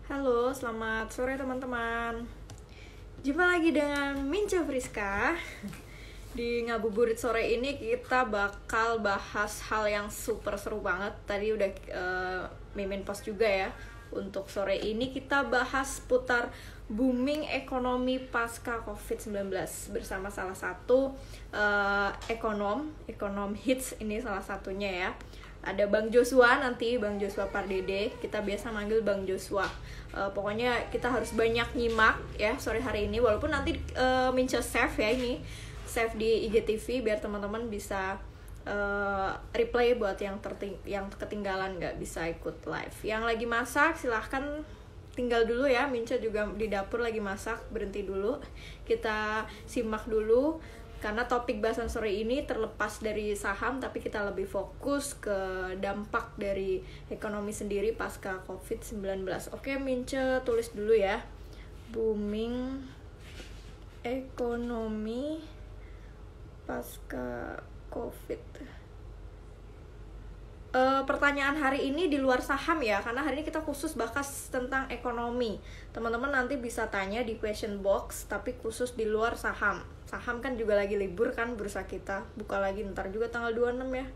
Halo, selamat sore teman-teman. Jumpa lagi dengan Minca Friska. Di Ngabuburit sore ini kita bakal bahas hal yang super seru banget. Tadi udah Mimin post juga ya. Untuk sore ini kita bahas putar booming ekonomi pasca COVID-19 bersama salah satu ekonom hits ini salah satunya ya. Ada Bang Joshua nanti, Bang Joshua Pardede, kita biasa manggil Bang Joshua. Pokoknya kita harus banyak nyimak ya sore hari ini, walaupun nanti Mince save ya, ini save di IGTV biar teman-teman bisa replay buat yang ketinggalan nggak bisa ikut live. Yang lagi masak silahkan tinggal dulu ya, Mince juga di dapur lagi masak, berhenti dulu, kita simak dulu. Karena topik bahasan sore ini terlepas dari saham, tapi kita lebih fokus ke dampak dari ekonomi sendiri pasca COVID-19. Oke, Mince tulis dulu ya. Booming ekonomi pasca COVID. Pertanyaan hari ini di luar saham ya, karena hari ini kita khusus bahas tentang ekonomi. Teman-teman nanti bisa tanya di question box, tapi khusus di luar saham. Saham kan juga lagi libur kan, bursa kita buka lagi ntar juga tanggal 26 ya,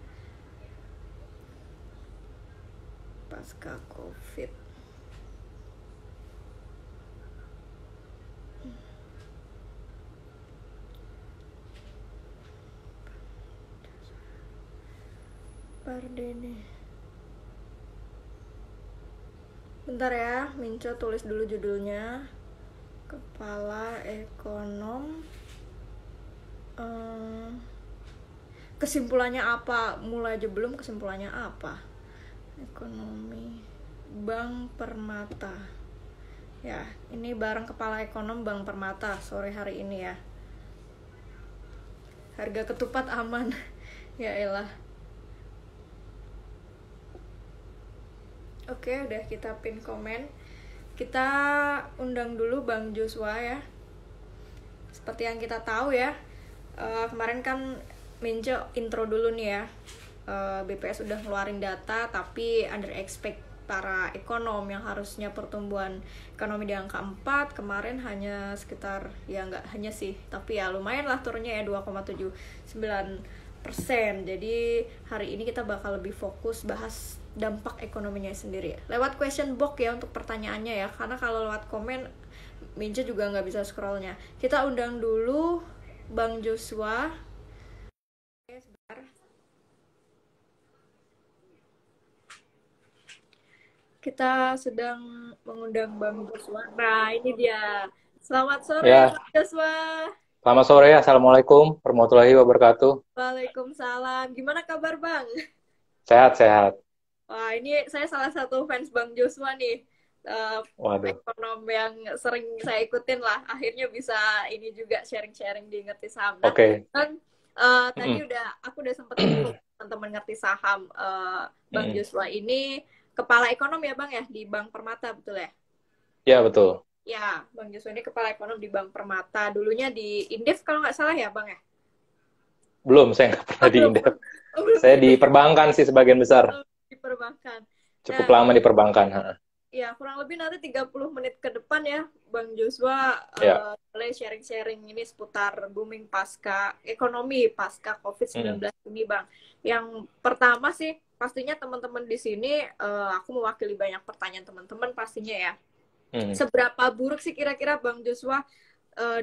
pasca COVID. Pardene. Bentar ya, Mince tulis dulu judulnya. Kepala Ekonom. Kesimpulannya apa? Mulai aja belum, kesimpulannya apa? Ekonomi Bank Permata. Ya, ini bareng Kepala Ekonom Bank Permata sore hari ini ya. Harga ketupat aman. Ya elah. Oke, udah kita pin komen. Kita undang dulu Bang Joshua ya. Seperti yang kita tahu ya, kemarin kan Mince intro dulu nih ya. BPS udah ngeluarin data, tapi under expect para ekonom yang harusnya pertumbuhan ekonomi di angka 4, kemarin hanya sekitar, ya nggak hanya sih, tapi ya lumayan lah turunnya ya 2,79%. Jadi hari ini kita bakal lebih fokus bahas dampak ekonominya sendiri lewat question box ya untuk pertanyaannya ya, karena kalau lewat komen Mince juga nggak bisa scrollnya. Kita undang dulu Bang Joshua. Oke, sebentar. Kita sedang mengundang Bang Joshua. Nah, ini dia. Selamat sore, Ya, Bang Joshua. selamat sore. Assalamualaikum warahmatullahi wabarakatuh. Waalaikumsalam. Gimana kabar, Bang? Sehat-sehat. Wah, ini saya salah satu fans Bang Joshua nih. Waduh. Ekonom yang sering saya ikutin lah. Akhirnya bisa ini juga sharing-sharing di Ngerti Saham. Nah, Oke. kan tadi aku udah sempet info teman-teman Ngerti Saham. Bang Joshua ini kepala ekonom ya, Bang ya, di Bank Permata, betul ya? Ya, betul. Ya, Bang Joshua ini kepala ekonom di Bank Permata. Dulunya di Indef kalau nggak salah ya, Bang ya? Belum, saya nggak pernah Oh, di belum. Indef. Oh, belum Saya di perbankan sih sebagian besar. di perbankan. Cukup Nah, lama di perbankan. ya, kurang lebih nanti 30 menit ke depan ya, Bang Joshua Ya. mulai sharing-sharing ini seputar booming pasca ekonomi pasca COVID-19 ini, Bang. Yang pertama sih, pastinya teman-teman di sini, aku mewakili banyak pertanyaan teman-teman pastinya ya. Seberapa buruk sih kira-kira Bang Joshua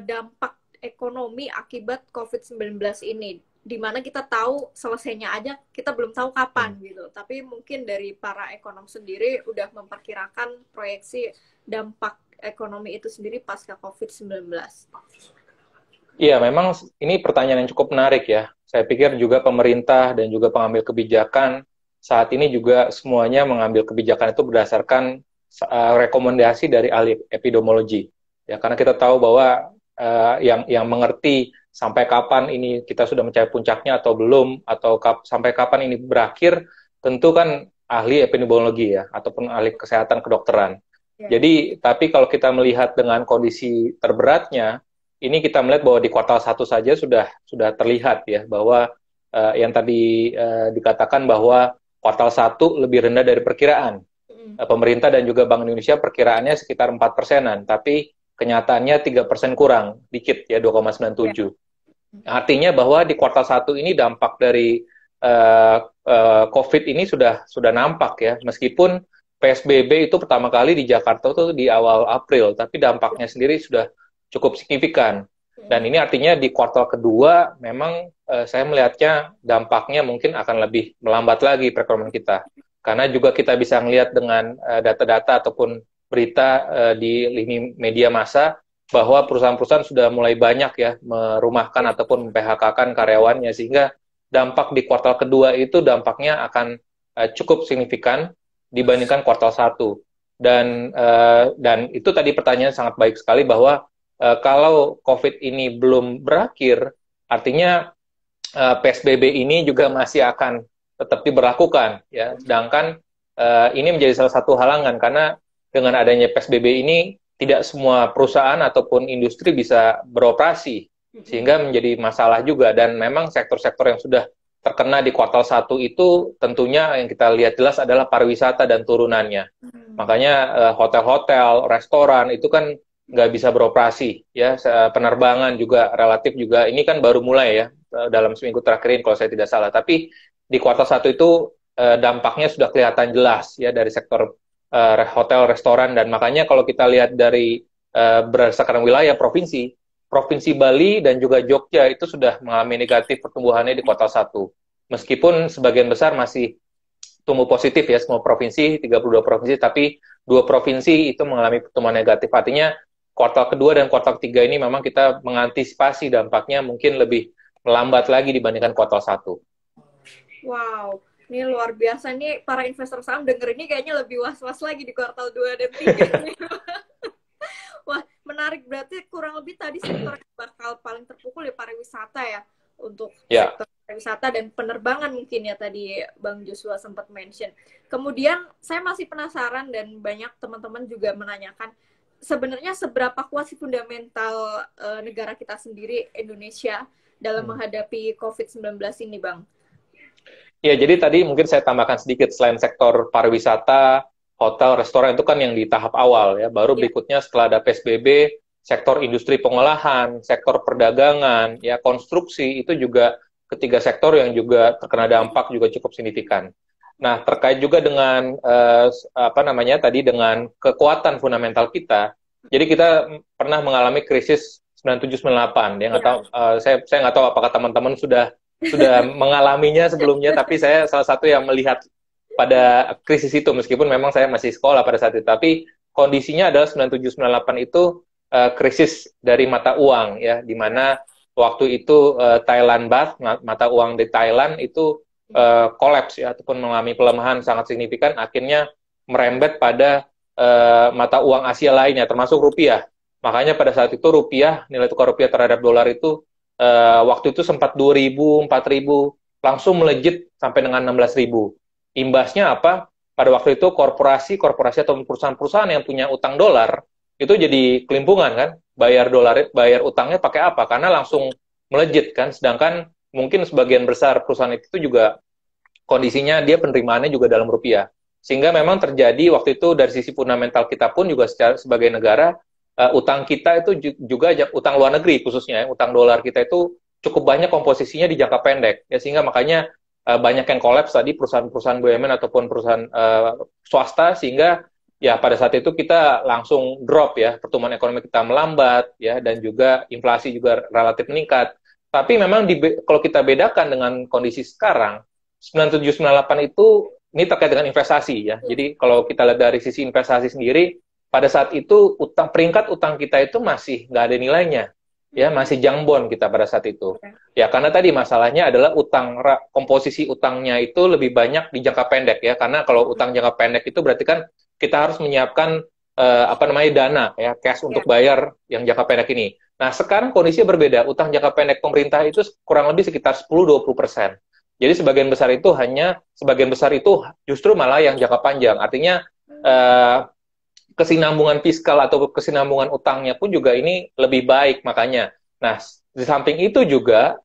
dampak ekonomi akibat COVID-19 ini? Dimana kita tahu selesainya aja kita belum tahu kapan gitu, tapi mungkin dari para ekonom sendiri udah memperkirakan proyeksi dampak ekonomi itu sendiri pasca COVID-19. Iya, memang ini pertanyaan yang cukup menarik ya. Saya pikir juga pemerintah dan juga pengambil kebijakan saat ini juga semuanya mengambil kebijakan itu berdasarkan rekomendasi dari ahli epidemiologi. Ya, karena kita tahu bahwa yang mengerti sampai kapan ini kita sudah mencapai puncaknya atau belum, atau sampai kapan ini berakhir, tentu kan ahli epidemiologi ya, ataupun ahli kesehatan kedokteran. Ya. Jadi, tapi kalau kita melihat dengan kondisi terberatnya, ini kita melihat bahwa di kuartal 1 saja sudah terlihat ya, bahwa yang tadi dikatakan bahwa kuartal 1 lebih rendah dari perkiraan. Pemerintah dan juga Bank Indonesia perkiraannya sekitar 4%-an, tapi kenyataannya 3% kurang, dikit ya, 2,97. Artinya bahwa di kuartal 1 ini dampak dari COVID ini sudah nampak ya, meskipun PSBB itu pertama kali di Jakarta itu di awal April, tapi dampaknya sendiri sudah cukup signifikan. Dan ini artinya di kuartal kedua memang saya melihatnya dampaknya mungkin akan lebih melambat lagi perekonomian kita. Karena juga kita bisa melihat dengan data-data ataupun berita di lini media massa bahwa perusahaan-perusahaan sudah mulai banyak ya merumahkan ataupun memphk-kan karyawannya, sehingga dampak di kuartal kedua itu dampaknya akan cukup signifikan dibandingkan kuartal 1. Dan itu tadi pertanyaan sangat baik sekali bahwa kalau COVID ini belum berakhir, artinya PSBB ini juga masih akan tetap diberlakukan ya. Sedangkan ini menjadi salah satu halangan karena dengan adanya PSBB ini tidak semua perusahaan ataupun industri bisa beroperasi, sehingga menjadi masalah juga. Dan memang sektor-sektor yang sudah terkena di kuartal 1 itu tentunya yang kita lihat jelas adalah pariwisata dan turunannya. Makanya hotel-hotel, restoran itu kan nggak bisa beroperasi ya. Penerbangan juga relatif juga ini kan baru mulai ya dalam seminggu terakhir ini kalau saya tidak salah. Tapi di kuartal 1 itu dampaknya sudah kelihatan jelas ya dari sektor hotel, restoran, dan makanya kalau kita lihat dari berdasarkan wilayah provinsi Bali dan juga Jogja itu sudah mengalami negatif pertumbuhannya di kuartal 1. Meskipun sebagian besar masih tumbuh positif ya, semua provinsi, 32 provinsi, tapi 2 provinsi itu mengalami pertumbuhan negatif. Artinya kuartal kedua dan kuartal ketiga ini memang kita mengantisipasi dampaknya mungkin lebih melambat lagi dibandingkan kuartal 1. Wow, ini luar biasa nih, para investor saham denger ini kayaknya lebih was-was lagi di kuartal 2 dan 3. Wah, menarik. Berarti kurang lebih tadi sektor yang bakal paling terpukul ya pariwisata ya, untuk sektor pariwisata dan penerbangan mungkin ya tadi Bang Joshua sempat mention. Kemudian saya masih penasaran dan banyak teman-teman juga menanyakan, sebenarnya seberapa kuat sih fundamental negara kita sendiri, Indonesia, dalam menghadapi COVID-19 ini, Bang? Ya, jadi tadi mungkin saya tambahkan sedikit, selain sektor pariwisata, hotel, restoran itu kan yang di tahap awal ya. Baru berikutnya setelah ada PSBB, sektor industri pengolahan, sektor perdagangan, ya konstruksi itu juga ketiga sektor yang juga terkena dampak juga cukup signifikan. Nah, terkait juga dengan tadi dengan kekuatan fundamental kita. Jadi kita pernah mengalami krisis 97-98 ya, nggak tahu, saya nggak tahu apakah teman-teman sudah mengalaminya sebelumnya, tapi saya salah satu yang melihat pada krisis itu, meskipun memang saya masih sekolah pada saat itu, tapi kondisinya adalah 97-98 itu krisis dari mata uang ya, di mana waktu itu Thailand Baht, mata uang di Thailand itu kolaps ya, ataupun mengalami pelemahan sangat signifikan, akhirnya merembet pada mata uang Asia lainnya, termasuk rupiah. Makanya pada saat itu rupiah, nilai tukar rupiah terhadap dolar itu waktu itu sempat 2.000, 4.000, langsung melejit sampai dengan 16.000. Imbasnya apa? Pada waktu itu korporasi atau perusahaan-perusahaan yang punya utang dolar itu jadi kelimpungan kan, bayar utangnya pakai apa? Karena langsung melejit kan. Sedangkan mungkin sebagian besar perusahaan itu juga kondisinya dia penerimaannya juga dalam rupiah. Sehingga memang terjadi waktu itu dari sisi fundamental kita pun juga sebagai negara, utang kita itu juga utang luar negeri khususnya, utang dolar kita itu cukup banyak komposisinya di jangka pendek ya, sehingga makanya banyak yang kolaps tadi, perusahaan-perusahaan BUMN ataupun perusahaan swasta, sehingga ya pada saat itu kita langsung drop ya, pertumbuhan ekonomi kita melambat ya, dan juga inflasi juga relatif meningkat. Tapi memang kalau kita bedakan dengan kondisi sekarang, 97-98 itu ini terkait dengan investasi ya. Jadi kalau kita lihat dari sisi investasi sendiri, pada saat itu peringkat utang kita itu masih nggak ada nilainya, ya masih jambon kita pada saat itu. Ya karena tadi masalahnya adalah komposisi utangnya itu lebih banyak di jangka pendek ya. Karena kalau utang jangka pendek itu berarti kan kita harus menyiapkan dana ya, cash untuk bayar yang jangka pendek ini. Nah sekarang kondisinya berbeda, utang jangka pendek pemerintah itu kurang lebih sekitar 10-20%. Jadi sebagian besar itu justru malah yang jangka panjang. Artinya kesinambungan fiskal atau kesinambungan utangnya pun juga ini lebih baik makanya. Nah, di samping itu juga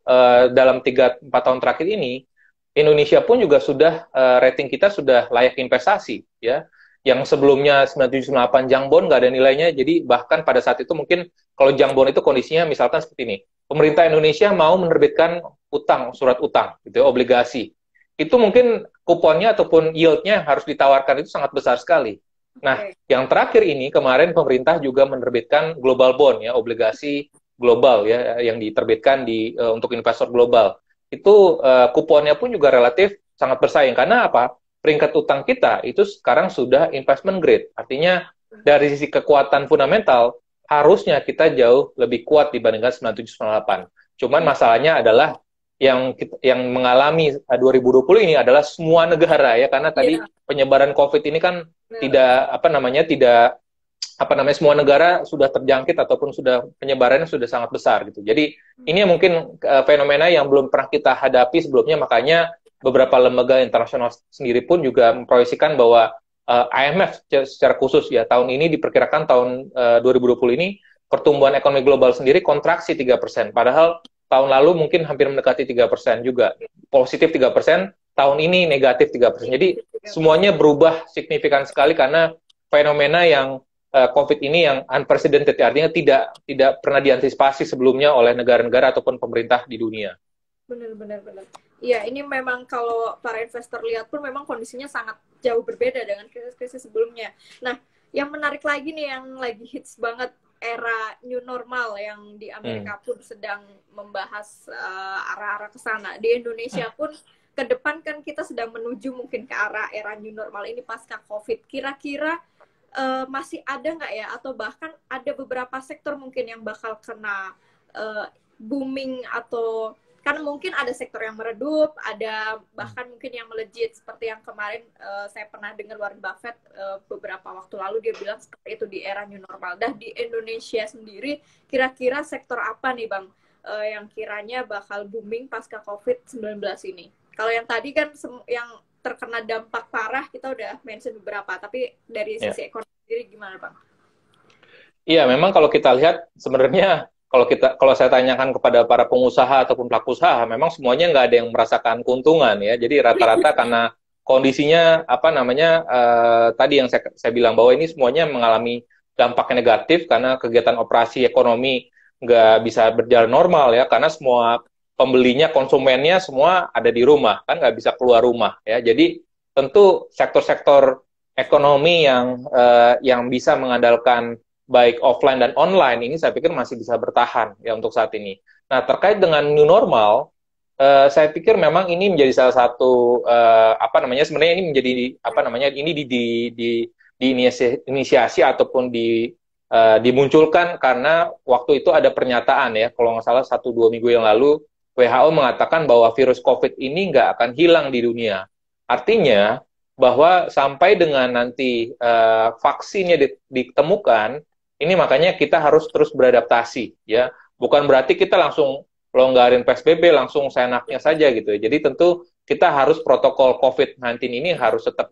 dalam 3-4 tahun terakhir ini, Indonesia pun juga sudah rating kita sudah layak investasi ya. yang sebelumnya 978 junk bond nggak ada nilainya, jadi bahkan pada saat itu mungkin kalau junk bond itu kondisinya misalkan seperti ini, pemerintah Indonesia mau menerbitkan utang, surat utang, gitu ya, obligasi, itu mungkin kuponnya ataupun yieldnya harus ditawarkan itu sangat besar sekali. Nah, yang terakhir ini kemarin pemerintah juga menerbitkan global bond ya, obligasi global ya yang diterbitkan untuk investor global. Itu kuponnya pun juga relatif sangat bersaing karena apa? Peringkat utang kita itu sekarang sudah investment grade. Artinya dari sisi kekuatan fundamental harusnya kita jauh lebih kuat dibandingkan 9798. Cuman masalahnya adalah yang mengalami 2020 ini adalah semua negara ya, karena tadi penyebaran COVID ini kan tidak semua negara sudah terjangkit ataupun sudah penyebarannya sudah sangat besar gitu. Jadi ini mungkin fenomena yang belum pernah kita hadapi sebelumnya, makanya beberapa lembaga internasional sendiri pun juga memproyeksikan bahwa IMF secara khusus ya tahun ini diperkirakan tahun 2020 ini pertumbuhan ekonomi global sendiri kontraksi 3%, padahal tahun lalu mungkin hampir mendekati 3% juga, positif 3%, tahun ini negatif 3%. Jadi semuanya berubah signifikan sekali karena fenomena yang COVID ini yang unprecedented, artinya tidak pernah diantisipasi sebelumnya oleh negara-negara ataupun pemerintah di dunia. Benar. Iya, ini memang kalau para investor lihat pun memang kondisinya sangat jauh berbeda dengan krisis-krisis sebelumnya. Nah, yang menarik lagi nih, yang lagi hits banget, era new normal yang di Amerika pun sedang membahas arah-arah ke sana. Di Indonesia pun ke depan kan kita sedang menuju mungkin ke arah era new normal ini pasca COVID. Kira-kira masih ada nggak ya? Atau bahkan ada beberapa sektor mungkin yang bakal kena booming, atau kan mungkin ada sektor yang meredup, ada bahkan mungkin yang melejit, seperti yang kemarin saya pernah dengar Warren Buffett beberapa waktu lalu dia bilang seperti itu di era new normal. Dah di Indonesia sendiri kira-kira sektor apa nih Bang yang kiranya bakal booming pasca COVID-19 ini? Kalau yang tadi kan yang terkena dampak parah kita udah mention beberapa, tapi dari sisi ekonomi sendiri gimana Bang? Iya, memang kalau kita lihat sebenarnya kalau saya tanyakan kepada para pengusaha ataupun pelaku usaha, memang semuanya nggak ada yang merasakan keuntungan ya. Jadi rata-rata karena kondisinya tadi yang saya bilang bahwa ini semuanya mengalami dampak negatif karena kegiatan operasi ekonomi nggak bisa berjalan normal ya, karena semua pembelinya, konsumennya semua ada di rumah, kan nggak bisa keluar rumah ya. Jadi tentu sektor-sektor ekonomi yang bisa mengandalkan baik offline dan online ini saya pikir masih bisa bertahan ya untuk saat ini. Nah, terkait dengan new normal, saya pikir memang ini menjadi salah satu sebenarnya ini menjadi diinisiasi ataupun dimunculkan karena waktu itu ada pernyataan ya, kalau nggak salah 1-2 minggu yang lalu WHO mengatakan bahwa virus COVID ini nggak akan hilang di dunia. Artinya bahwa sampai dengan nanti vaksinnya ditemukan, ini makanya kita harus terus beradaptasi ya. Bukan berarti kita langsung longgarin PSBB langsung seenaknya saja gitu ya. Jadi tentu kita harus protokol COVID-19 ini harus tetap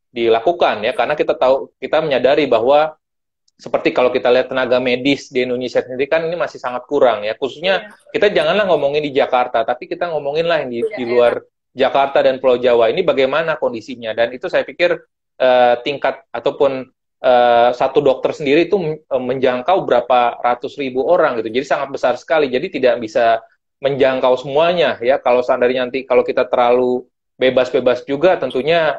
dilakukan ya, karena kita menyadari bahwa seperti kalau kita lihat tenaga medis di Indonesia sendiri kan ini masih sangat kurang ya. Khususnya kita janganlah ngomongin di Jakarta, tapi kita ngomongin lah yang di luar Jakarta dan Pulau Jawa ini bagaimana kondisinya. Dan itu saya pikir tingkat ataupun satu dokter sendiri itu menjangkau berapa ratus ribu orang gitu. Jadi sangat besar sekali. Jadi tidak bisa menjangkau semuanya ya. Kalau seandainya nanti kalau kita terlalu bebas-bebas juga tentunya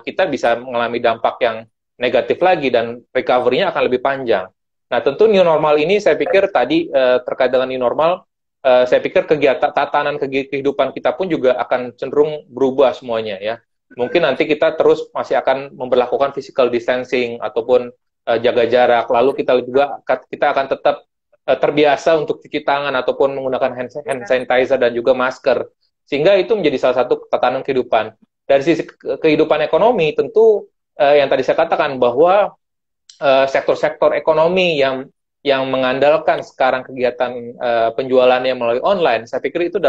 kita bisa mengalami dampak yang negatif lagi dan recovery-nya akan lebih panjang. Nah, tentu new normal ini saya pikir tadi terkait dengan new normal, saya pikir tatanan kehidupan kita pun juga akan cenderung berubah semuanya ya. Mungkin nanti kita terus masih akan memberlakukan physical distancing ataupun jaga jarak. Lalu kita akan tetap terbiasa untuk cuci tangan ataupun menggunakan hand sanitizer dan juga masker. Sehingga itu menjadi salah satu tatanan kehidupan. Dari sisi kehidupan ekonomi tentu yang tadi saya katakan bahwa sektor-sektor ekonomi yang mengandalkan sekarang kegiatan penjualannya melalui online, saya pikir itu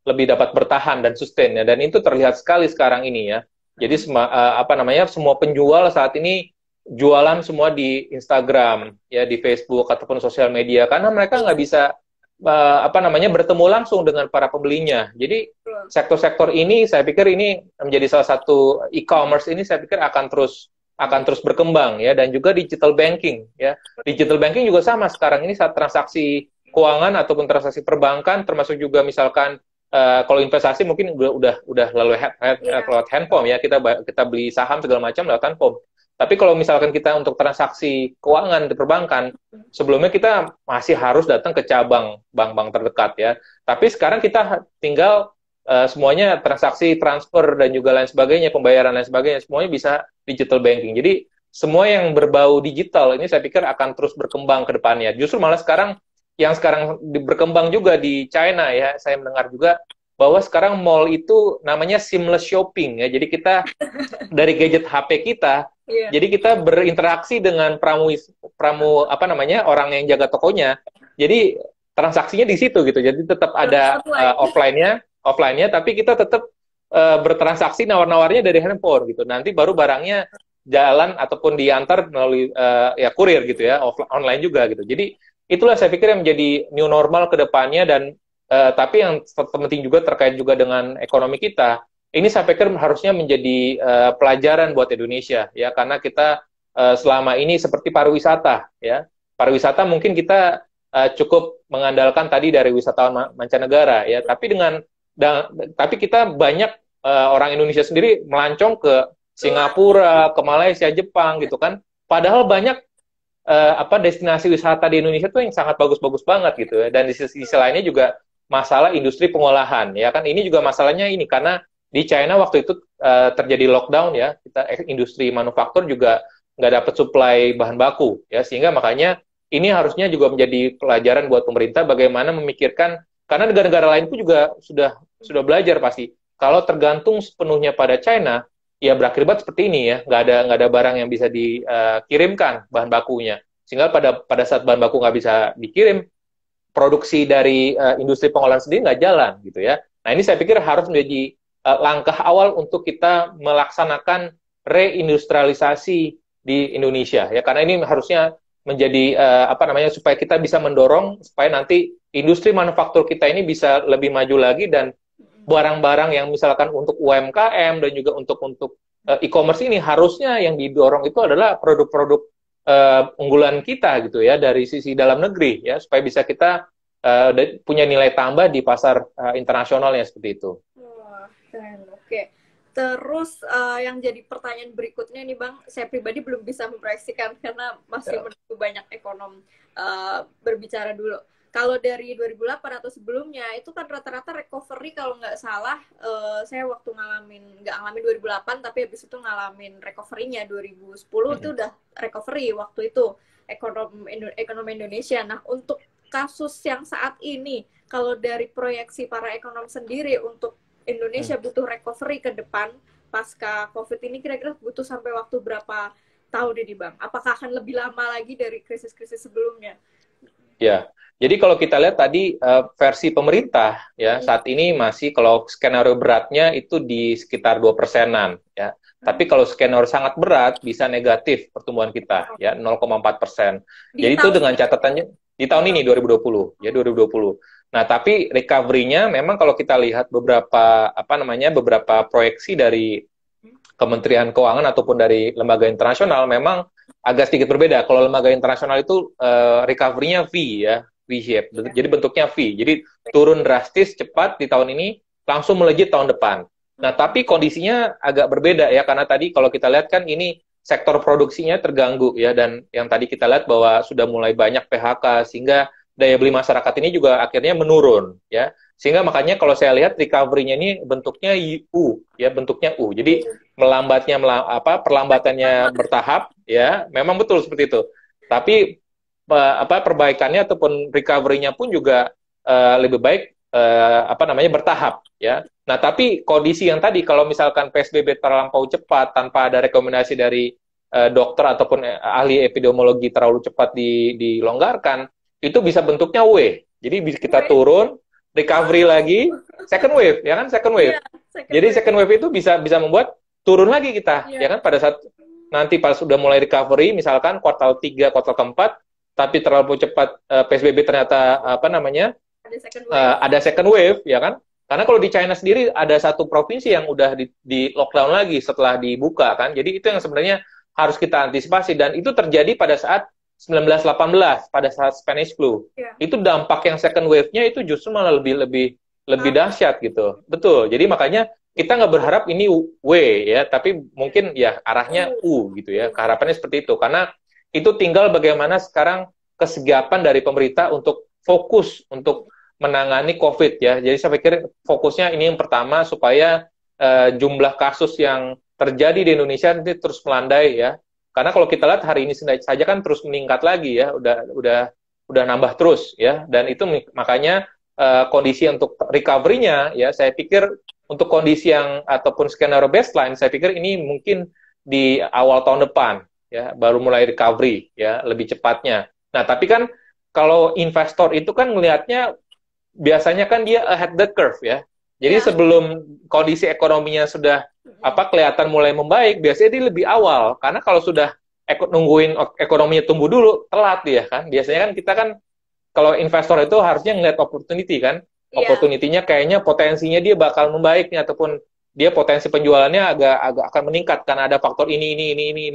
lebih dapat bertahan dan sustain ya. Dan itu terlihat sekali sekarang ini ya. Jadi semua penjual saat ini jualan semua di Instagram ya, di Facebook ataupun sosial media, karena mereka nggak bisa bertemu langsung dengan para pembelinya. Jadi sektor-sektor ini saya pikir ini menjadi salah satu e-commerce ini saya pikir akan terus akan terus berkembang ya, dan juga digital banking ya. Digital banking juga sama sekarang ini, saat transaksi keuangan ataupun transaksi perbankan, termasuk juga misalkan kalau investasi mungkin udah lewat handphone ya, kita beli saham segala macam lewat handphone. Tapi kalau misalkan kita untuk transaksi keuangan di perbankan, sebelumnya kita masih harus datang ke cabang bank-bank terdekat ya. Tapi sekarang kita tinggal semuanya transaksi transfer dan juga lain sebagainya, pembayaran lain sebagainya, semuanya bisa digital banking. Jadi semua yang berbau digital ini saya pikir akan terus berkembang ke depannya. Justru malah sekarang yang sekarang berkembang juga di China ya, saya mendengar juga bahwa sekarang mall itu namanya seamless shopping ya. Jadi kita dari gadget HP kita, jadi kita berinteraksi dengan apa namanya, orang yang jaga tokonya. Jadi transaksinya di situ gitu. Jadi tetap ada offline-nya, tapi kita tetap bertransaksi nawar-nawarnya dari handphone gitu. Nanti baru barangnya jalan ataupun diantar melalui ya kurir gitu ya, online juga gitu. Jadi itulah saya pikir yang menjadi new normal ke depannya. Dan tapi yang penting juga terkait juga dengan ekonomi kita, ini saya pikir harusnya menjadi pelajaran buat Indonesia ya, karena kita selama ini seperti pariwisata ya. Pariwisata mungkin kita cukup mengandalkan tadi dari wisatawan mancanegara ya, tapi kita banyak orang Indonesia sendiri melancong ke Singapura, ke Malaysia, Jepang gitu kan. Padahal banyak destinasi wisata di Indonesia tuh yang sangat bagus-bagus banget gitu ya. Dan di sisi lainnya juga masalah industri pengolahan ya kan. Ini juga masalahnya ini karena di China waktu itu terjadi lockdown ya, kita industri manufaktur juga nggak dapat suplai bahan baku ya, sehingga makanya ini harusnya juga menjadi pelajaran buat pemerintah bagaimana memikirkan, karena negara-negara lain pun juga sudah belajar pasti. Kalau tergantung sepenuhnya pada China, ya berakibat seperti ini ya, nggak ada barang yang bisa dikirimkan bahan bakunya, sehingga pada saat bahan baku nggak bisa dikirim, produksi dari industri pengolahan sendiri nggak jalan gitu ya. Nah ini saya pikir harus menjadi langkah awal untuk kita melaksanakan reindustrialisasi di Indonesia ya, karena ini harusnya menjadi supaya kita bisa mendorong supaya nanti industri manufaktur kita ini bisa lebih maju lagi, dan barang-barang yang misalkan untuk UMKM dan juga untuk e-commerce ini harusnya yang didorong itu adalah produk-produk unggulan kita gitu ya, dari sisi dalam negeri ya, supaya bisa kita punya nilai tambah di pasar internasionalnya seperti itu. Oke. Terus yang jadi pertanyaan berikutnya nih Bang, saya pribadi belum bisa memproyeksikan karena masih menunggu banyak ekonom berbicara dulu. Kalau dari 2008 atau sebelumnya itu kan rata-rata recovery, kalau nggak salah saya waktu nggak ngalamin 2008 tapi habis itu ngalamin recovery-nya 2010 itu udah recovery waktu itu ekonomi Indonesia. Nah untuk kasus yang saat ini, kalau dari proyeksi para ekonom sendiri untuk Indonesia butuh recovery ke depan pasca COVID ini, kira-kira butuh sampai waktu berapa tahun ini Bang? Apakah akan lebih lama lagi dari krisis-krisis sebelumnya? Ya, jadi kalau kita lihat tadi versi pemerintah ya, saat ini masih kalau skenario beratnya itu di sekitar 2%-an ya. Tapi kalau skenario sangat berat bisa negatif pertumbuhan kita ya, 0,4%. Jadi itu dengan catatannya di tahun ini 2020 ya, 2020. Nah, tapi recovery-nya memang kalau kita lihat beberapa proyeksi dari Kementerian Keuangan ataupun dari lembaga internasional memang agak sedikit berbeda. Kalau lembaga internasional itu recovery-nya V ya, V-shape. Jadi bentuknya V. Jadi turun drastis cepat di tahun ini, langsung melejit tahun depan. Nah, tapi kondisinya agak berbeda ya, karena tadi kalau kita lihat kan ini sektor produksinya terganggu ya, dan yang tadi kita lihat bahwa sudah mulai banyak PHK, sehingga daya beli masyarakat ini juga akhirnya menurun ya, sehingga makanya kalau saya lihat recovery-nya ini bentuknya U ya, bentuknya U. Jadi perlambatannya bertahap ya, memang betul seperti itu. Tapi perbaikannya ataupun recovery-nya pun juga lebih baik bertahap ya. Nah, tapi kondisi yang tadi kalau misalkan PSBB terlampau cepat tanpa ada rekomendasi dari dokter ataupun ahli epidemiologi terlalu cepat dilonggarkan, itu bisa bentuknya W. Jadi kita turun, recovery lagi, second wave, ya kan, second wave. Jadi second wave itu bisa membuat turun lagi kita, ya kan, pada saat nanti pas sudah mulai recovery, misalkan kuartal 3, kuartal keempat, tapi terlalu cepat PSBB ternyata ada second wave, ya kan? Karena kalau di China sendiri ada satu provinsi yang udah di lockdown lagi setelah dibuka kan. Jadi itu yang sebenarnya harus kita antisipasi, dan itu terjadi pada saat 1918 pada saat Spanish flu. Ya. Itu dampak yang second wave-nya itu justru malah lebih dahsyat gitu. Betul. Jadi makanya kita nggak berharap ini W ya, tapi mungkin ya arahnya U gitu ya. Harapannya seperti itu, karena itu tinggal bagaimana sekarang kesigapan dari pemerintah untuk fokus untuk menangani COVID ya. Jadi saya pikir fokusnya ini yang pertama supaya jumlah kasus yang terjadi di Indonesia nanti terus melandai ya. Karena kalau kita lihat hari ini saja kan terus meningkat lagi ya, udah nambah terus ya. Dan itu makanya kondisi untuk recovery-nya ya, saya pikir untuk kondisi yang ataupun skenario baseline, saya pikir ini mungkin di awal tahun depan ya baru mulai recovery ya, lebih cepatnya. Nah, tapi kan kalau investor itu kan melihatnya biasanya kan dia ahead the curve ya. Jadi sebelum kondisi ekonominya sudah kelihatan mulai membaik, biasanya dia lebih awal. Karena kalau sudah nungguin ekonominya tumbuh dulu, telat dia kan. Biasanya kan kita kan kalau investor itu harusnya ngeliat opportunity kan. Opportunity-nya kayaknya potensinya dia bakal membaik nih, ataupun dia potensi penjualannya agak akan meningkat karena ada faktor ini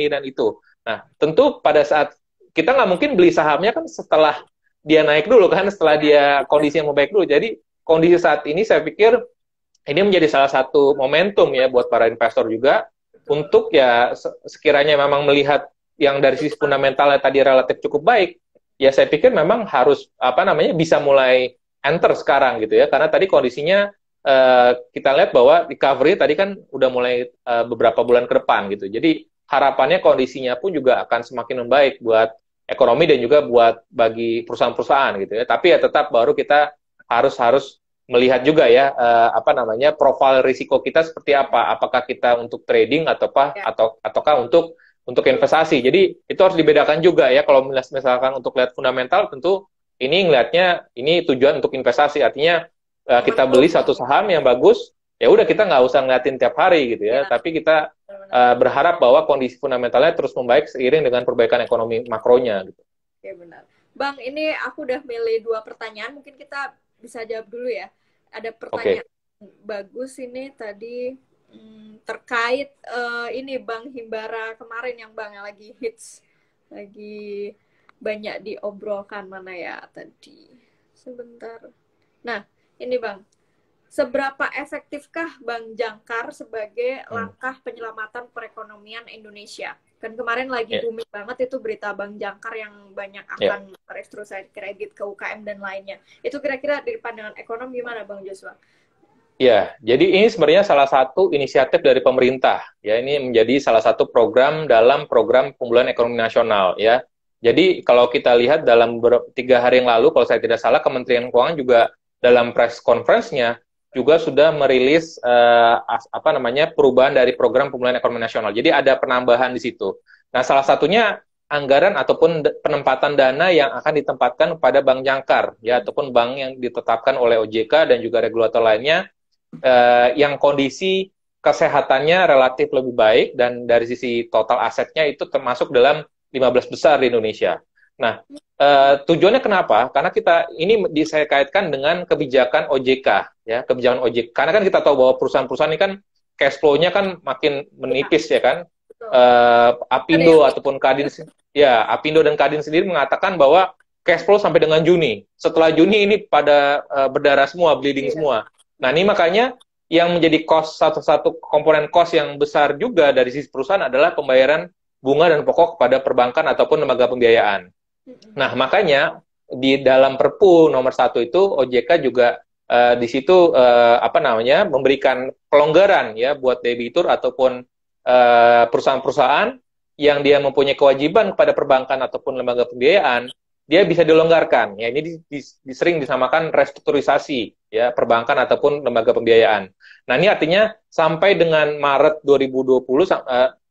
dan itu. Nah, tentu pada saat kita nggak mungkin beli sahamnya kan setelah dia naik dulu kan, setelah dia kondisi yang membaik dulu. Jadi kondisi saat ini saya pikir ini menjadi salah satu momentum ya buat para investor juga untuk ya sekiranya memang melihat yang dari sisi fundamentalnya tadi relatif cukup baik, ya saya pikir memang harus bisa mulai enter sekarang gitu ya, karena tadi kondisinya kita lihat bahwa recovery tadi kan udah mulai beberapa bulan ke depan gitu. Jadi harapannya kondisinya pun juga akan semakin membaik buat ekonomi dan juga buat bagi perusahaan-perusahaan gitu ya. Tapi ya tetap baru kita harus melihat juga ya profil risiko kita seperti apa. Apakah kita untuk trading ataukah untuk investasi. Jadi itu harus dibedakan juga ya. Kalau misalkan untuk lihat fundamental, tentu ini ngelihatnya ini tujuan untuk investasi. Artinya kita beli satu saham yang bagus, ya udah kita nggak usah ngeliatin tiap hari gitu ya. Tapi kita berharap bahwa kondisi fundamentalnya terus membaik seiring dengan perbaikan ekonomi makronya gitu. Oke, benar. Bang, ini aku udah milih 2 pertanyaan, mungkin kita bisa jawab dulu ya. Ada pertanyaan bagus ini tadi terkait ini Bang Himbara kemarin yang lagi hits, lagi banyak diobrolkan, mana ya tadi. Sebentar. Nah, ini Bang. Seberapa efektifkah Bank Jangkar sebagai langkah penyelamatan perekonomian Indonesia? Kan kemarin lagi booming banget itu berita Bank Jangkar yang banyak akan restrukturisasi kredit ke UKM dan lainnya. Itu kira-kira dari pandangan ekonomi gimana Bang Joshua? Ya, jadi ini sebenarnya salah satu inisiatif dari pemerintah. Ya, ini menjadi salah satu program dalam program pemulihan ekonomi nasional. Ya, jadi kalau kita lihat dalam 3 hari yang lalu, kalau saya tidak salah, Kementerian Keuangan juga dalam press conference-nya juga sudah merilis perubahan dari program pemulihan ekonomi nasional. Jadi ada penambahan di situ. Nah, salah satunya anggaran ataupun penempatan dana yang akan ditempatkan pada Bank Jangkar, ya, ataupun bank yang ditetapkan oleh OJK dan juga regulator lainnya, yang kondisi kesehatannya relatif lebih baik dan dari sisi total asetnya itu termasuk dalam 15 besar di Indonesia. Nah, tujuannya kenapa? Karena ini saya kaitkan dengan kebijakan OJK, ya, kebijakan OJK. Karena kan kita tahu bahwa perusahaan-perusahaan ini kan cash flow-nya kan makin menipis ya kan. Apindo ataupun Kadin, ya, Apindo dan Kadin sendiri mengatakan bahwa cash flow sampai dengan Juni. Setelah Juni ini pada berdarah semua, bleeding semua. Nah, ini makanya yang menjadi satu komponen cost yang besar juga dari sisi perusahaan adalah pembayaran bunga dan pokok kepada perbankan ataupun lembaga pembiayaan. Nah, makanya di dalam Perpu nomor 1 itu OJK juga di situ memberikan pelonggaran ya buat debitur ataupun perusahaan-perusahaan yang dia mempunyai kewajiban kepada perbankan ataupun lembaga pembiayaan, dia bisa dilonggarkan. Ya, ini sering disamakan restrukturisasi ya perbankan ataupun lembaga pembiayaan. Nah, ini artinya sampai dengan Maret 2020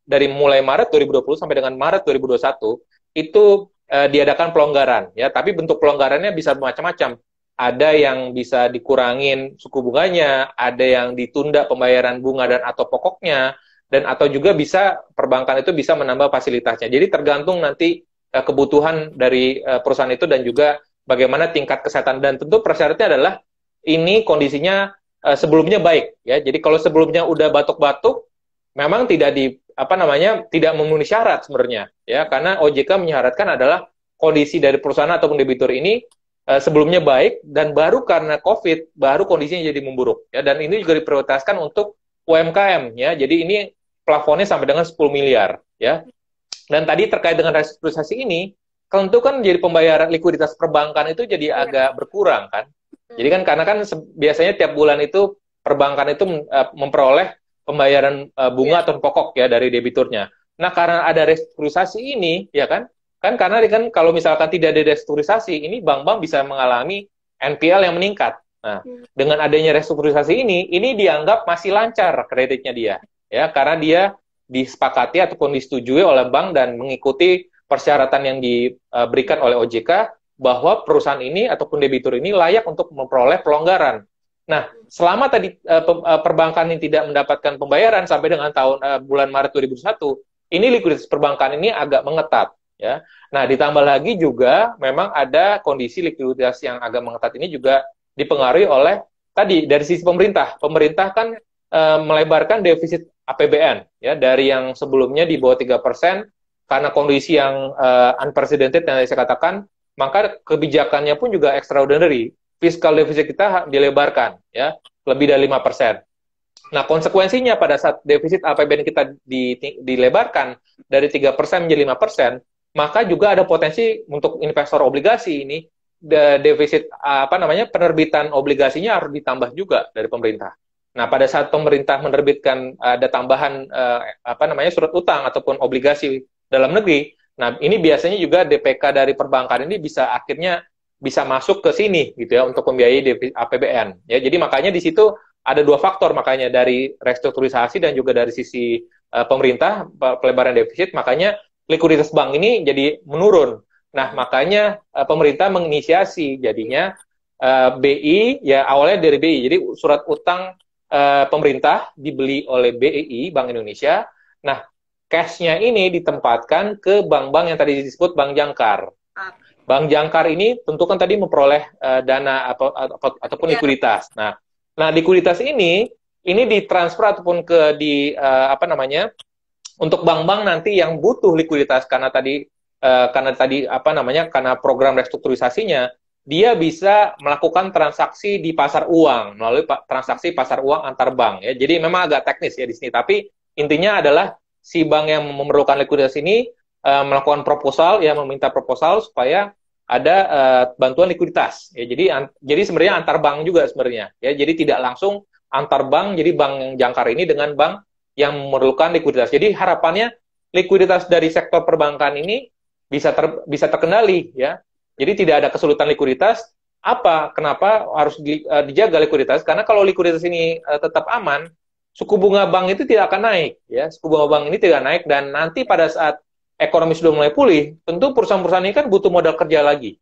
dari mulai Maret 2020 sampai dengan Maret 2021 itu diadakan pelonggaran ya, tapi bentuk pelonggarannya bisa macam-macam. Ada yang bisa dikurangin suku bunganya, ada yang ditunda pembayaran bunga dan atau pokoknya, dan atau juga bisa perbankan itu bisa menambah fasilitasnya. Jadi tergantung nanti kebutuhan dari perusahaan itu dan juga bagaimana tingkat kesehatan, dan tentu persyaratnya adalah ini kondisinya sebelumnya baik ya. Jadi kalau sebelumnya udah batuk-batuk, memang tidak apa namanya tidak memenuhi syarat sebenarnya ya, karena OJK menyarankan adalah kondisi dari perusahaan ataupun debitur ini sebelumnya baik dan baru karena COVID baru kondisinya jadi memburuk ya, dan ini juga diprioritaskan untuk UMKM ya. Jadi ini plafonnya sampai dengan 10 miliar ya. Dan tadi terkait dengan restrukturisasi ini, tentu kan jadi pembayaran likuiditas perbankan itu jadi agak berkurang kan. Jadi kan karena kan biasanya tiap bulan itu perbankan itu memperoleh pembayaran bunga atau pokok ya dari debiturnya. Nah, karena ada restrukturisasi ini ya kan karena kan kalau misalkan tidak ada restrukturisasi ini bank-bank bisa mengalami NPL yang meningkat. Nah, dengan adanya restrukturisasi ini dianggap masih lancar kreditnya dia ya, karena dia disepakati ataupun disetujui oleh bank dan mengikuti persyaratan yang diberikan oleh OJK bahwa perusahaan ini ataupun debitur ini layak untuk memperoleh pelonggaran. Nah, selama tadi perbankan ini tidak mendapatkan pembayaran sampai dengan bulan Maret 2021, ini likuiditas perbankan ini agak mengetat ya. Nah, ditambah lagi juga memang ada kondisi likuiditas yang agak mengetat ini juga dipengaruhi oleh tadi dari sisi pemerintah. Pemerintah kan melebarkan defisit APBN ya dari yang sebelumnya di bawah 3% karena kondisi yang unprecedented yang saya katakan, maka kebijakannya pun juga extraordinary. Fiskal defisit kita dilebarkan ya lebih dari 5%. Nah, konsekuensinya pada saat defisit APBN kita dilebarkan dari 3% menjadi 5%, maka juga ada potensi untuk investor obligasi ini defisit penerbitan obligasinya harus ditambah juga dari pemerintah. Nah, pada saat pemerintah menerbitkan ada tambahan surat utang ataupun obligasi dalam negeri, nah ini biasanya juga DPK dari perbankan ini akhirnya bisa masuk ke sini gitu ya untuk membiayai APBN ya. Jadi makanya di situ ada dua faktor, makanya dari restrukturisasi dan juga dari sisi pemerintah pelebaran defisit, makanya likuiditas bank ini jadi menurun. Nah, makanya pemerintah menginisiasi jadinya BI ya, awalnya dari BI. Jadi surat utang pemerintah dibeli oleh BEI, Bank Indonesia. Nah, cash-nya ini ditempatkan ke bank-bank yang tadi disebut bank jangkar. Bank jangkar ini tentu kan tadi memperoleh dana ataupun likuiditas. Nah, likuiditas ini ditransfer ataupun untuk bank-bank nanti yang butuh likuiditas karena program restrukturisasinya, dia bisa melakukan transaksi di pasar uang melalui transaksi pasar uang antar bank ya. Jadi memang agak teknis ya di sini, tapi intinya adalah si bank yang memerlukan likuiditas ini melakukan proposal ya, meminta proposal supaya ada bantuan likuiditas ya. Jadi sebenarnya antar bank juga sebenarnya ya. Jadi tidak langsung antar bank, jadi bank yang jangkar ini dengan bank yang memerlukan likuiditas. Jadi harapannya likuiditas dari sektor perbankan ini bisa terkendali ya. Jadi tidak ada kesulitan likuiditas. Kenapa harus dijaga likuiditas? Karena kalau likuiditas ini tetap aman, suku bunga bank itu tidak akan naik ya. Suku bunga bank ini tidak naik, dan nanti pada saat ekonomi sudah mulai pulih, tentu perusahaan-perusahaan ini kan butuh modal kerja lagi.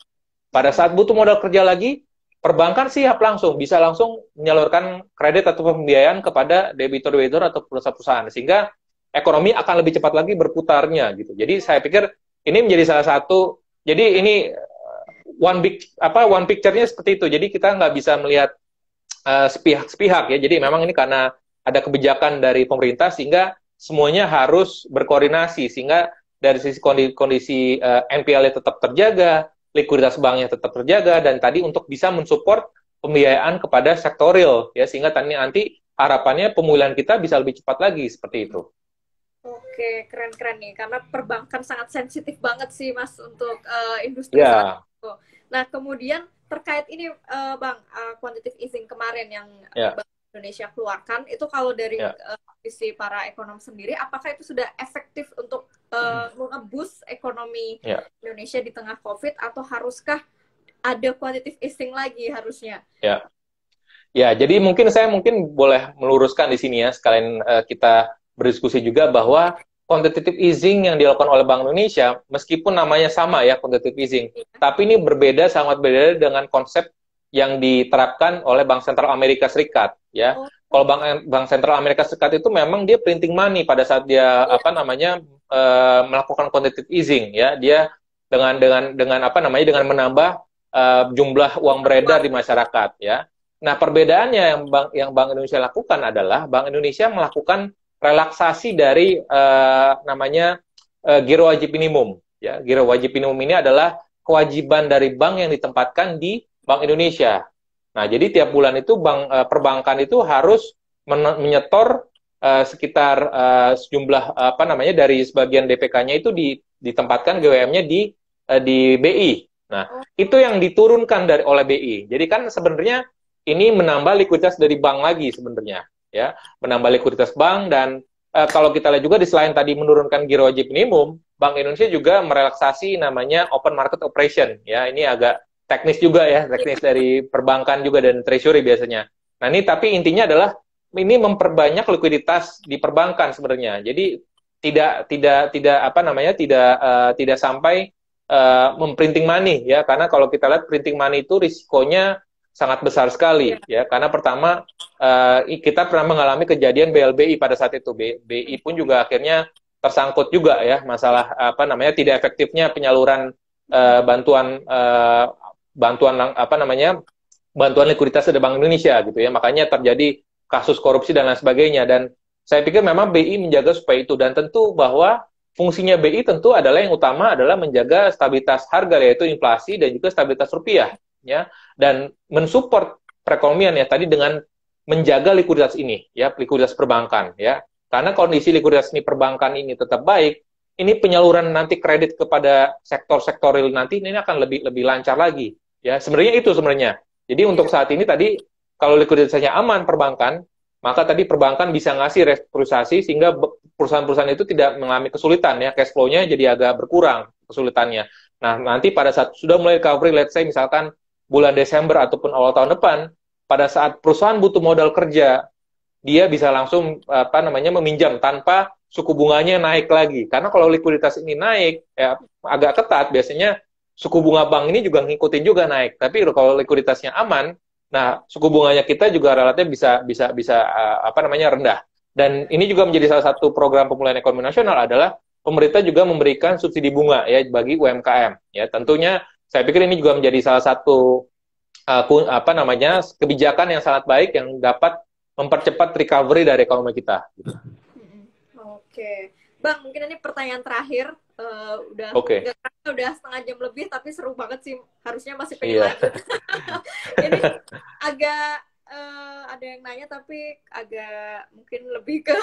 Pada saat butuh modal kerja lagi, perbankan siap bisa langsung menyalurkan kredit atau pembiayaan kepada debitur-debitur atau perusahaan-perusahaan, sehingga ekonomi akan lebih cepat lagi berputarnya gitu. Jadi saya pikir ini menjadi salah satu, jadi ini one picture-nya seperti itu. Jadi kita nggak bisa melihat sepihak-sepihak ya. Jadi memang ini karena ada kebijakan dari pemerintah sehingga semuanya harus berkoordinasi, sehingga dari sisi kondisi NPL-nya tetap terjaga, likuiditas banknya tetap terjaga, dan tadi untuk bisa mensupport pembiayaan kepada sektor real ya, sehingga nanti harapannya pemulihan kita bisa lebih cepat lagi seperti itu. Oke, keren-keren nih, karena perbankan sangat sensitif banget sih Mas untuk industri saat itu. Nah, kemudian terkait ini Bang, quantitative easing kemarin yang Bank Indonesia keluarkan, itu kalau dari sisi para ekonom sendiri, apakah itu sudah efektif untuk nge-boost ekonomi Indonesia di tengah COVID, atau haruskah ada quantitative easing lagi harusnya? Ya, jadi saya boleh meluruskan di sini ya, sekalian kita berdiskusi juga bahwa quantitative easing yang dilakukan oleh Bank Indonesia, meskipun namanya sama ya, quantitative easing, tapi ini sangat berbeda dengan konsep yang diterapkan oleh Bank Sentral Amerika Serikat ya. Kalau Bank Sentral Amerika Serikat itu memang dia printing money pada saat dia melakukan quantitative easing ya. Dia dengan menambah jumlah uang beredar di masyarakat ya. Nah, perbedaannya yang Bank Indonesia lakukan adalah Bank Indonesia melakukan relaksasi dari namanya giro wajib minimum. Ya, giro wajib minimum ini adalah kewajiban dari bank yang ditempatkan di Bank Indonesia. Nah, jadi tiap bulan itu perbankan itu harus menyetor sekitar sejumlah apa namanya dari sebagian DPK-nya itu ditempatkan GWM-nya di BI. Nah, itu yang diturunkan oleh BI. Jadi kan sebenarnya ini menambah likuiditas dari bank lagi sebenarnya, ya, menambah likuiditas bank. Dan kalau kita lihat juga di selain tadi menurunkan giro wajib minimum, Bank Indonesia juga merelaksasi namanya open market operation, ya. Ini agak teknis juga ya, teknis dari perbankan juga dan treasury biasanya. Nah, ini tapi intinya adalah ini memperbanyak likuiditas di perbankan sebenarnya. Jadi tidak apa namanya tidak sampai memprinting money, ya, karena kalau kita lihat printing money itu risikonya sangat besar sekali, ya, karena pertama kita pernah mengalami kejadian BLBI pada saat itu. BI pun juga akhirnya tersangkut juga, ya, masalah apa namanya tidak efektifnya penyaluran bantuan apa namanya bantuan likuiditas dari Bank Indonesia gitu, ya, makanya terjadi kasus korupsi dan lain sebagainya. Dan saya pikir memang BI menjaga supaya itu, dan tentu bahwa fungsinya BI tentu adalah yang utama adalah menjaga stabilitas harga, yaitu inflasi dan juga stabilitas rupiah, ya, dan mensupport perekonomian, ya, tadi dengan menjaga likuiditas ini, ya, likuiditas perbankan, ya, karena kondisi likuiditas ini perbankan ini tetap baik, ini penyaluran nanti kredit kepada sektor-sektor real nanti ini akan lebih lancar lagi, ya, sebenarnya itu sebenarnya. Jadi untuk saat ini tadi kalau likuiditasnya aman perbankan, maka tadi perbankan bisa ngasih restrukturisasi sehingga perusahaan-perusahaan itu tidak mengalami kesulitan, ya, cash flow-nya jadi agak berkurang kesulitannya. Nah, nanti pada saat sudah mulai recovery, let's say misalkan bulan Desember ataupun awal tahun depan, pada saat perusahaan butuh modal kerja, dia bisa langsung apa namanya meminjam tanpa suku bunganya naik lagi. Karena kalau likuiditas ini naik, ya, agak ketat, biasanya suku bunga bank ini juga ngikutin juga naik. Tapi kalau likuiditasnya aman, nah, suku bunganya kita juga relatif bisa apa namanya rendah. Dan ini juga menjadi salah satu program pemulihan ekonomi nasional adalah pemerintah juga memberikan subsidi bunga, ya, bagi UMKM. Ya, tentunya saya pikir ini juga menjadi salah satu apa namanya kebijakan yang sangat baik yang dapat mempercepat recovery dari ekonomi kita. Oke, Bang, mungkin ini pertanyaan terakhir. Udah setengah jam lebih, tapi seru banget sih. Harusnya masih pengen lanjut. Ini agak ada yang nanya, tapi agak mungkin lebih ke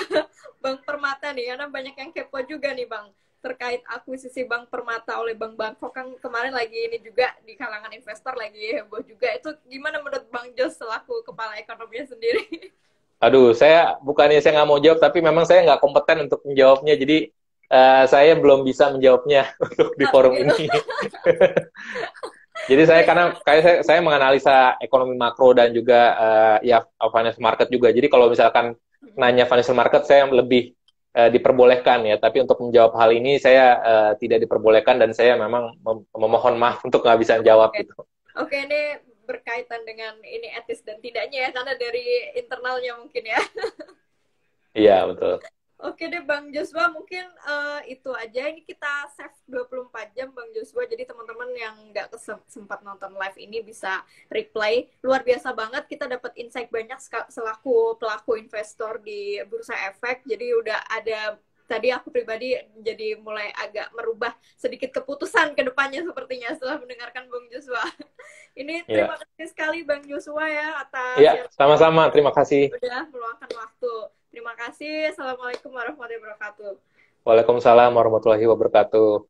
Bank Permata nih, karena banyak yang kepo juga nih, Bang, terkait akuisisi Bank Permata oleh Bank Bangkok. Kan kemarin lagi ini juga di kalangan investor lagi heboh juga. Itu gimana menurut Bang Jos selaku kepala ekonominya sendiri? Aduh, bukannya saya nggak mau jawab, tapi memang saya nggak kompeten untuk menjawabnya. Jadi saya belum bisa menjawabnya untuk di forum ini. Jadi karena saya menganalisa ekonomi makro dan juga ya financial market juga. Jadi kalau misalkan nanya financial market, saya lebih diperbolehkan, ya. Tapi untuk menjawab hal ini saya tidak diperbolehkan, dan saya memang memohon maaf untuk nggak bisa jawab gitu. Oke, ini berkaitan dengan ini etis dan tidaknya, ya, karena dari internalnya mungkin, ya. Iya, betul. Oke deh, Bang Joshua, mungkin itu aja. Ini kita save 24 jam, Bang Joshua. Jadi teman-teman yang nggak sempat nonton live ini bisa replay. Luar biasa banget, kita dapat insight banyak selaku pelaku investor di Bursa Efek. Jadi udah ada, tadi aku pribadi jadi mulai agak merubah sedikit keputusan ke depannya sepertinya setelah mendengarkan Bang Joshua. Ini terima kasih sekali Bang Joshua, ya, atas... Iya, sama-sama. Terima kasih. Udah meluangkan waktu. Terima kasih. Assalamualaikum warahmatullahi wabarakatuh. Waalaikumsalam warahmatullahi wabarakatuh.